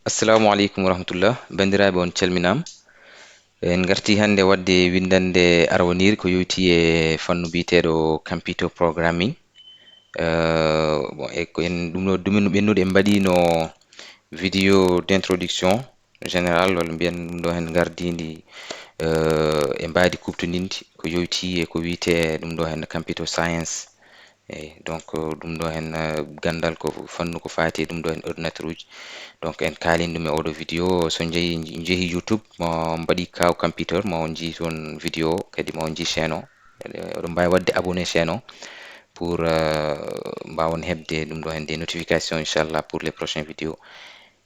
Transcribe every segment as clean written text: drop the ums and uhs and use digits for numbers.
Assalamu alaikum warahmatullah bandiraɓe on calminama. En garti hande wadde windande arwoniri ko yowti e fannu biteɗo computer programming. Bon, e ko en ɗum ɗo dumen ɓennude en mbaɗino vidéo d'introduction général walla mbiyen ɗum ɗo hen gardidi e mbadi kuptodindi ko yowti e ko wiyete ɗum ɗo hen computer science. Eyyi donc ɗum ɗo hen gandal ko fannu ko fati ɗum ɗo hen ordinateur uji. Donc en kalin ɗum e oɗo vidéo so jeehi YouTube mo mbaɗi kaw computer ma on jii toon vidéo kadi ma on jii chaîne o. Oɗon mbawi wadde abonné chaîne o pour mbawon hebde ɗum ɗo hen des notifications inchallah pour les prochains vidéos.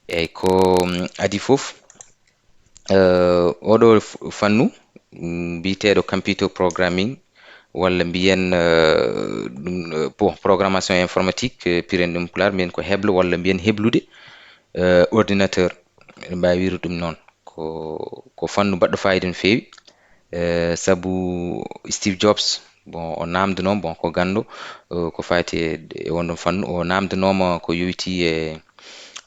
Eyyi ko adi foof oɗo fannu biteɗo computer programming walla mbiyen bon programmation informatique piren ɗum Pulaar mbiyen ko Heblo walla mbiyen heblude ordinateur eɗen mbawi wirude ɗum noon ko fannu baɗɗo fayida no fewi. Saabu Steve Jobs bon o namdano bon ko ganndo ko fati e wonɗon fannu o namdanoma ko yowiti e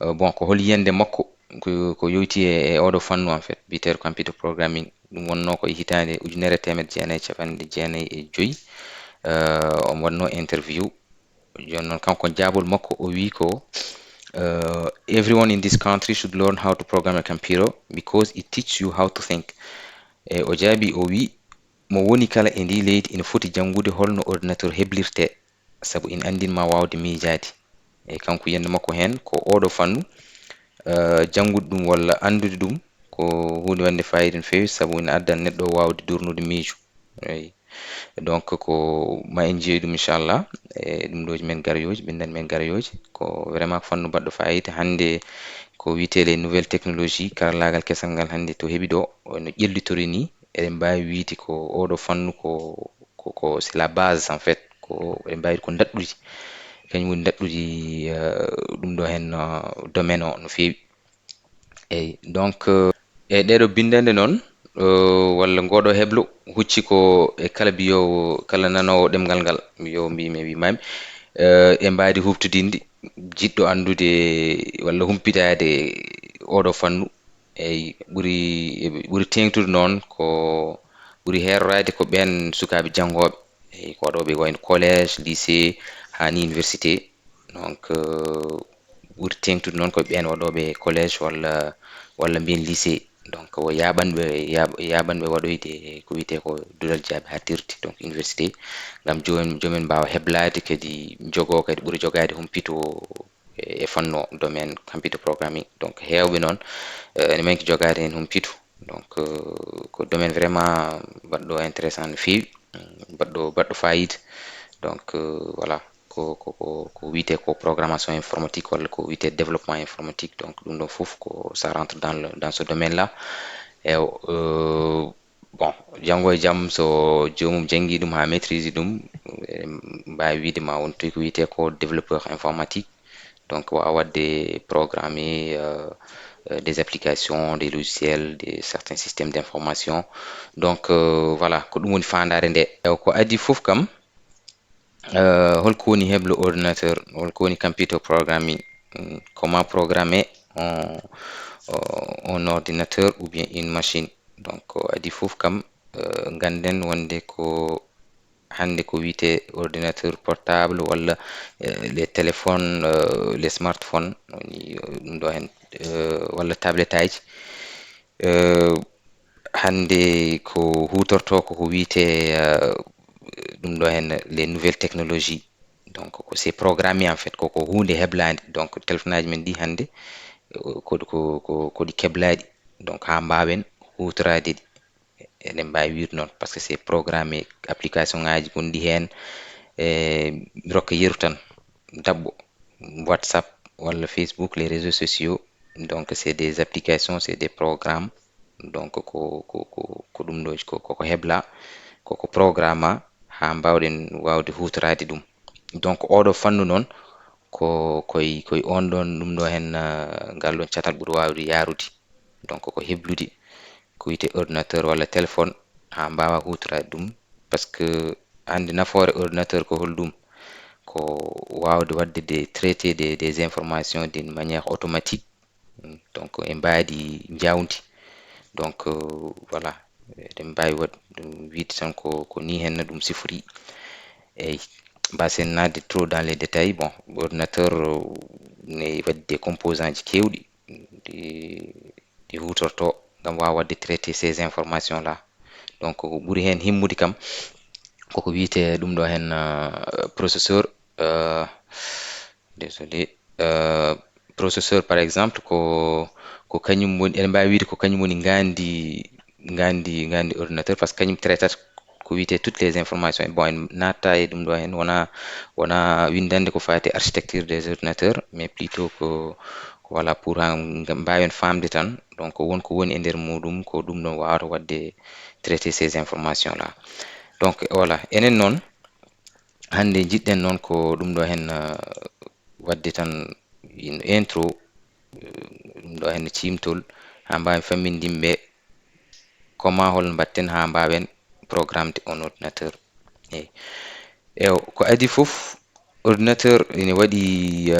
bon ko hol yiyande makko ko yowti e oɗo fannu en fait biteɗo computer programming. Ɗum wonno ko hitande 1995 on wanno interview joni noon kanko jaabol makko o wi ko everyone in this country should learn how to program a computer because it teaches you how to think. O jaabi o wi mo woni kala e ndi leydi ina foti jangude holno ordinateur heblirte sabu ina andinma wawde miijade. Eyyi kanko yiyande makko hen ko oɗo fannu jangude ɗum walla andude ɗum ko hunde wande fayida no fewi saabu ina addan neɗɗo o wawde durnude miijo. Eyyi donc ko ma en jeeyi ɗum inchallah e ɗum ɗoji men garoyoji ɓendani men garoyoji ko vraiment fannu baɗɗo fayida hande ko wiyete les nouvelles technologies karallagal kesal ngal hande to heeɓi ɗo no ƴellitori ni eɗen mbawi wiide ko oɗo fannu ko c'est la base en fait ko eɗen mbawi ko daɗɗuji kañum woni daɗɗuji ɗum ɗo hen domaine o no fewi. Eyyi donc e ɗeɗo bindande noon walla ngoɗo heblo hucci ko e kala mbiyowo kala nanowo ɗemgal ngal mbiyowo mbimi wimami e mbadi huftodinde jiɗɗo andude walla humpitade oɗo fannu. Eyyi ɓuuri tengtude noon ko ɓuuri herorade ko ɓen sukaɓe jangoɓe eyyi ko waɗoɓe wayno collège lycée hani université. Donc ɓuuri tengtude noon koye ɓen waɗoɓe collège walla mbiyen lycée. Donc o yaɓanɓe waɗoyde ko wiyete ko duɗal jaabi ha tirti donc université ngam jomumen mbawa heblade kadi jogo kadi ɓuuri jogade humpito e fannu o domaine computer programming. Donc hewɓe noon ene manki jogade hen humpito donc ko domaine vraiment baɗɗo intéressant no fewi baɗɗo fayida. Donc voilà ko wiyete ko programmation informatique walla ko wiyete développement informatique. Donc ɗum ɗon foof ko ça rentre dans ce domaine là. E bon janggo e jaam so jomum jangi ɗum ha maîtrise ɗum mbawi wiide ma won toy ko wiyete ko développeur informatique. Donc wawa wadde programmer des applications des logiciels des certains systèmes d'information. Donc voilà ko ɗum woni fandare nde ko adi foof kam holko woni heblo ordinateur holko woni computer programming comment programmer un ordinateur ou bien une machine. Donc adi foof kam ganden wonde ko hande ko wiyete ordinateur portable walla les téléphones les smartphones woni ɗum ɗo hen walla tablette aji hande ko hutorto ko wiyete ɗum ɗo hen les nouvelles technologies. Donc ko c'est programmé en fait koko hunde heblade. Donc téléphone aji men ɗi hande koɗi keblaɗi donc ha mbawen hutorade ɗi eɗen mbawi wiide noon par ce que c'est programmé application ngaji gonɗi hen mi rokka yeru tan dabɓo WhatsApp walla Facebook les réseaux sociaux. Donc c'est des applications c'est des programmes donc ko ɗum ɗo koko hebla koko programme ha mbawɗen wawde hutorade ɗum. Donc oɗo fannu noon koye on ɗon ɗum ɗo hen ngal ɗon catal ɓuuri wawde yarude. Donc ko heblude ko wiyete ordinateur walla téléphone ha mbawa hutorade ɗum par ce que hande nafoore ordinateur ko holɗum ko wawde wadde traiter des informations d'une manière automatique donc en mbaadi jawdi donc voilà eɗen mbawi wiide tan ko ni henna ɗum sifori. Eyyi mbasen nadde trop dans les détails. Bon, ordinateur ne waɗi des composants ji kewɗi ɗi hutorto ngam wawa wadde traité ces informations là. Donc ko ɓuri hen himmude kam koko wiyete ɗum ɗo hen processeur, désolé, processeur par exemple ko kañum woni, eɗen mbawi wiide ko kañum woni gandi ordinateur, par ce que kañum traitata ko wiyete toutes les informations. Bon, en natta e ɗum ɗo hen wona windande ko fati architecture des ordinateurs, mais plutôt ko voilà pour mbawen famde tan donc wonko woni e nder muɗum, ko ɗum ɗon wawata wadde traiter ces informations là. Donc voilà, enen noon hande jiɗɗen noon ko ɗum ɗo hen wadde tan intro, ɗum ɗo hen cimtol ha mbawen fammindinɓe comment hol mbatten ha mbawen programmede on ordinateur. Eyyi ewo ko adi foof ordinateur ene waɗi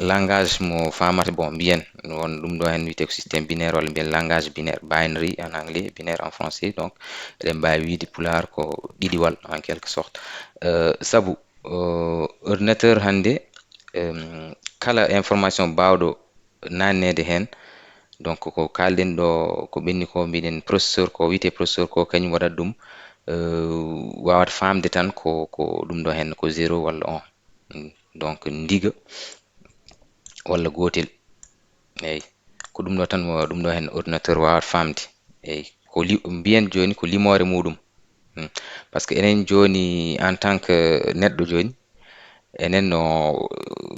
langage mo famata. Bon, mbiyen won ɗum ɗo hen wiyete ko systéme binaire, walla mbiyen langage binaire, binary en anglais, binaire en français. Donc eɗen mbawi wiide Pulaar ko ɗiɗiwal en quelque sorte. Saabu ordinateur hande kala information bawɗo nannede hen, donc ko kalɗen ɗo ko ɓenni ko mbiɗen processeur, ko wiyete processeur ko kañum waɗata ɗum wawata famde tan ko ɗum ɗo hen ko 0 walla 1, donc ndiga walla gotel. Eyyi ko ɗum ɗo tan ɗum ɗo hen ordinateur wawata famde. Eyyi ko mbiyen joni ko limore muɗum. Par ce que enen joni en tant que neɗɗo joni, enen no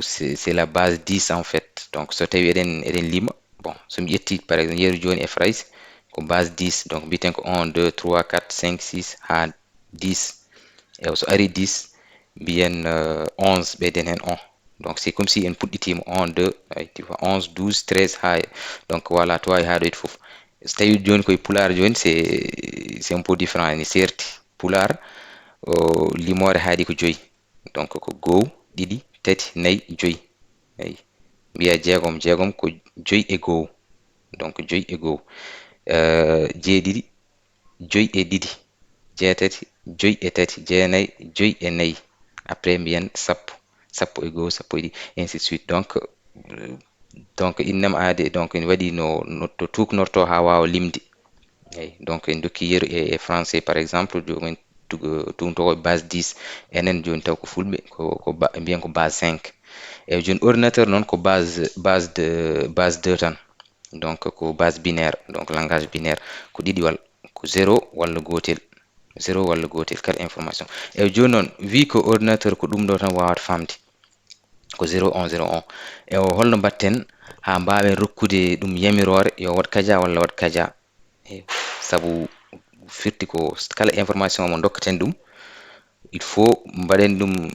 c'est la base 10 en fait. Donc so tawi eɗen lima, bon somi ƴetti par exemple yeru joni e frayse ko base 10, donc mbiten ko 1 2 3 4 5 6 ha 10. Ewo so ari 10 mbiyen 11 ɓeyden hen 1, donc c'est comme si en puɗɗitima 1 2 tu vois 11 12 13 ha, donc voilà to wawi ha ɗo foof. So tawi joni koye Pulaar joni c'est un peu différent, ene serti. Pulaar limore haaɗi ko 5, donc ko 1 2 3 4 5. Eyyi mbiya jeegom ko 5 e 1, donc 5 e 1. jeeɗiɗi 5 e 2, jeetati 5 e 3, jeenayyi 5 e 4, après mbiyen sappo e 1 sappo e ɗiɗi ainsi de suite. Donc innama aade, donc ene waɗi no to tuknorto ha wawa limde. Eyyi donc en dokki yeru e français par exemple, jomumen tumto ko base 10, enen joni taw ko fulɓe mbiyen ko base 5. Eyyi joni ordinateur noon ko base 2 tan, donc ko base binaire, donc langage binaire ko ɗiɗiwal, ko 0 walla gotel, 0 walla gotel kala information. Eyyi joni noon wi ko ordinateur ko ɗum ɗo tan wawata famde, ko 0 1 0 1. Ewo holno mbatten ha mbawen rokkude ɗum yamirore yo wat kaja walla wat kaja. Saabu firti ko kala information mo dokkaten ɗum, il faut mbaɗen ɗum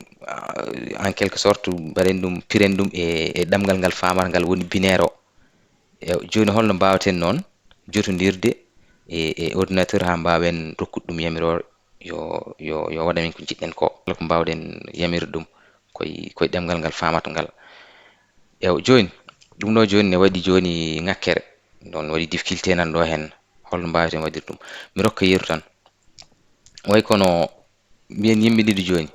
en quelque sorte, mbaɗen ɗum piren ɗum e ɗamgal ngal famata ngal woni binaire o. Eyyi joni holno mbawaten noon jotodirde e ordinateur ha mbawen rokkude ɗum yamirore yo waɗa min ko jiɗɗen ko, kala ko mbawɗen yamirde ɗum koye ɗemgal ngal famata ngal. Eyyi joni ɗum ɗo joni ne waɗi joni ngakkere, donc ne waɗi difficulté nan ɗo hen, holno mbawaten waɗirde ɗum. Mi rokka yeru tan, way kono mbiyen yimɓe ɗiɗi joni,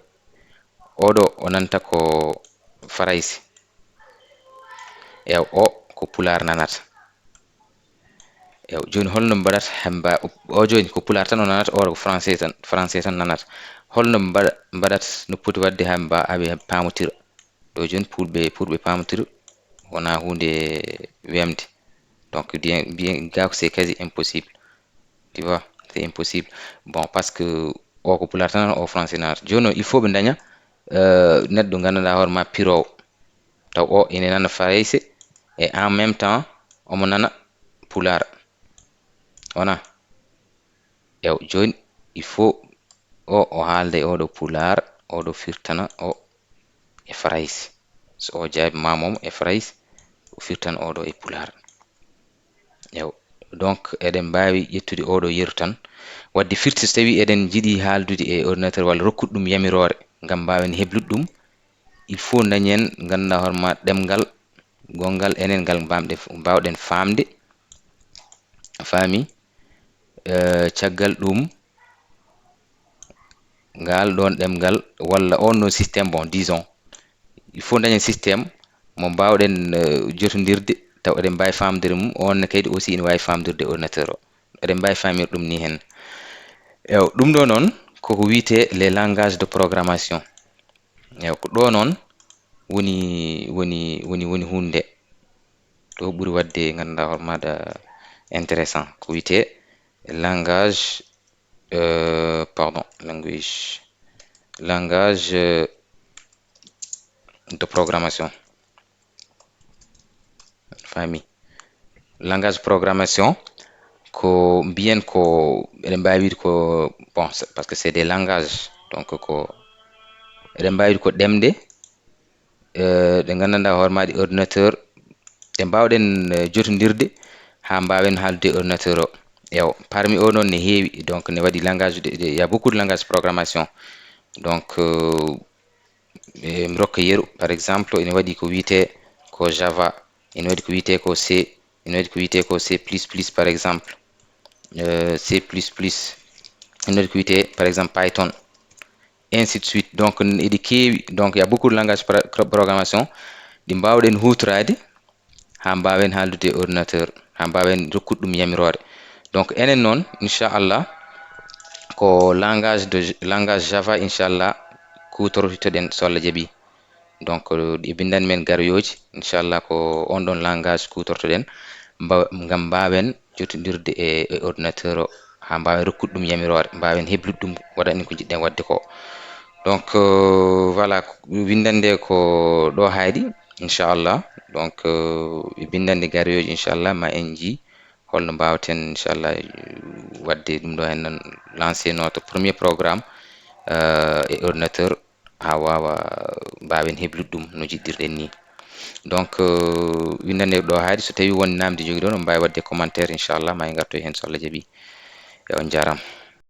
oɗo o nanta ko farayse, eyyi o ko Pulaar nanata. Eyyi joni holno mbaɗata o joni ko Pulaar tan o nanata, o ko français tan nanata. Holno mbaɗata no poti wadde haaɓe pamotira ɗo joni pour ɓe pamotira wona hunde wemde. Donc bien ga c'est quasi impossible, tu vois, c'est impossible. Bon, parce que o ko Pulaar tan o français nanata. Joni noon il faut ɓe daña neɗɗo gandanɗa hoore ma pirowo, taw o ene nana farayse et en même temps omo nana Pulaar, wona. Eyyi joni il faut o haalda e oɗo Pulaar, oɗo firtana o e farayse. So o jaabi mamomo e farayse, o firtana oɗo e Pulaar. Eyyi donc eɗen mbawi ƴettude oɗo yeru tan, wadde firti so tawi eɗen jiiɗi haaldude e ordinateur walla rokkude ɗum yamirore ngam mbawen heblude ɗum, il faut dañen gandanɗa hoorema ɗemgal gongal enen ngal mbawɗen famde fami caggal ɗum ngal ɗon ɗemgal walla on no systéme, bon disons il faut dañen systéme mo mbawɗen jotodirde taw eɗen mbawi famdire mum, on kaydi aussi ine wawi famdirde ordinateur o, eɗen mbawi famir ɗum ni hen. Ew ɗum ɗo noon koko wiyete les langages de programmation. Ew ko ɗo noon woni hunde ɗo ɓuri wadde ganduɗa hoore maɗa intéressant, ko wiyete langage pardon langage de programmation, fami. Langage programmation ko mbiyen ko eɗen mbawi wiide ko bon parce que c'est des langages, donc ko eɗen mbawi wiide ko ɗemɗe ɗe gandanɗa hoore maɗe ordinateur ɗe mbawɗen jotodirde ha mbawen haaldude e ordinateur o. Ew parmi o noon ne heewi, donc ne waɗi langage il y a beaucoup de langage de programmation, donc mi rokka yeru par exemple ene waɗi ko wiyete ko java, ene waɗi ko wiyete ko c, ene waɗi ko wiyete ko c++ par exemple, c++, ene waɗi ko wiyete par exemple python, ainsi de suite. Donc eɗi keewi, donc il y a beaucoup de langage programmation ɗi mbawɗen hutorade ha mbawen haaldude e ordinateur, ha mbawen rokkude ɗum yamirore. Donc enen noon inchallah ko langage java inchallah kutortoɗen so Allah jaaɓi. Donc ɗi bindani men garoyoji inchallah ko on ɗon langage kutortoɗen ngam mbawen jotodirde e ordinateur o, ha mbawen rokkude ɗum yamirore, mbawen heblude ɗum waɗanen ko jiɗɗen wadde ko. Donc voilà, windande ko ɗo hayɗi inchallah. Donc ɓe bindande garoyoji inchallah ma en ji holno mbawaten inchallah wadde ɗum ɗo hen, lancer notre premier programme e ordinateur ha wawa mbawen heblude ɗum no jiɗɗirɗen ni. Donc windande ɗo hayɗi, so tawi won namde jogui ɗon on mbawi wadde commentaire inchallah ma en gartoy hen so Allah jaaɓi. On jarama.